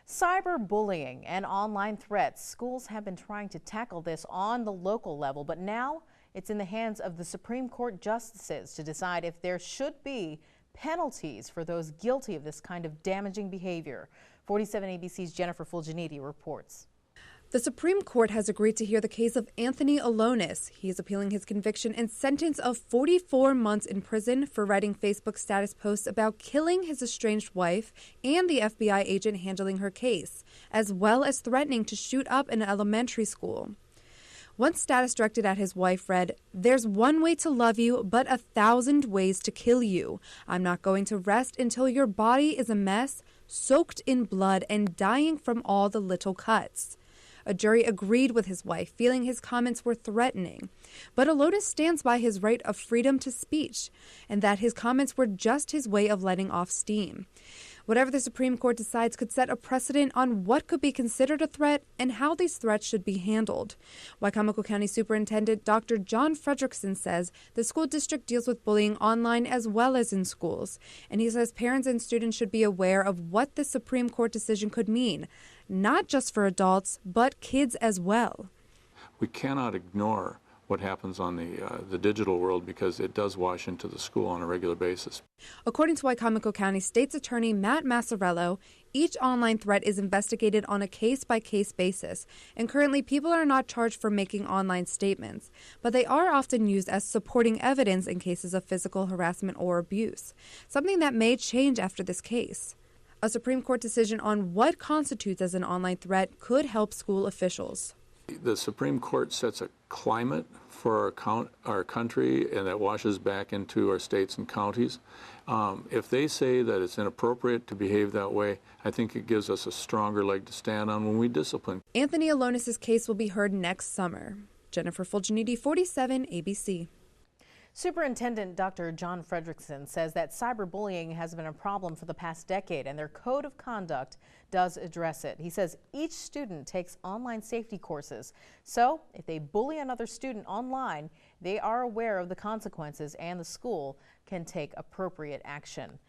Cyberbullying and online threats. Schools have been trying to tackle this on the local level, but now it's in the hands of the Supreme Court justices to decide if there should be penalties for those guilty of this kind of damaging behavior. 47 ABC's Jennifer Fulginiti reports. The Supreme Court has agreed to hear the case of Anthony Alonis. He is appealing his conviction and sentence of 44 months in prison for writing Facebook status posts about killing his estranged wife and the FBI agent handling her case, as well as threatening to shoot up an elementary school. One status directed at his wife read, "There's one way to love you, but 1,000 ways to kill you. I'm not going to rest until your body is a mess, soaked in blood and dying from all the little cuts." A jury agreed with his wife, feeling his comments were threatening. But Alonis stands by his right of freedom to speech, and that his comments were just his way of letting off steam. Whatever the Supreme Court decides could set a precedent on what could be considered a threat and how these threats should be handled. Wicomico County Superintendent Dr. John Fredrickson says the school district deals with bullying online as well as in schools. And he says parents and students should be aware of what the Supreme Court decision could mean, not just for adults, but kids as well. We cannot ignore what happens on the digital world because it does wash into the school on a regular basis. According to Wicomico County State's Attorney Matt Massarello, each online threat is investigated on a case-by-case basis, and currently people are not charged for making online statements, but they are often used as supporting evidence in cases of physical harassment or abuse, something that may change after this case. A Supreme Court decision on what constitutes as an online threat could help school officials. The Supreme Court sets a climate for our country, and that washes back into our states and counties. If they say that it's inappropriate to behave that way, I think it gives us a stronger leg to stand on when we discipline. Anthony Alonis' case will be heard next summer. Jennifer Fulginiti, 47 ABC. Superintendent Dr. John Fredrickson says that cyberbullying has been a problem for the past decade, and their code of conduct does address it. He says each student takes online safety courses, so if they bully another student online, they are aware of the consequences and the school can take appropriate action.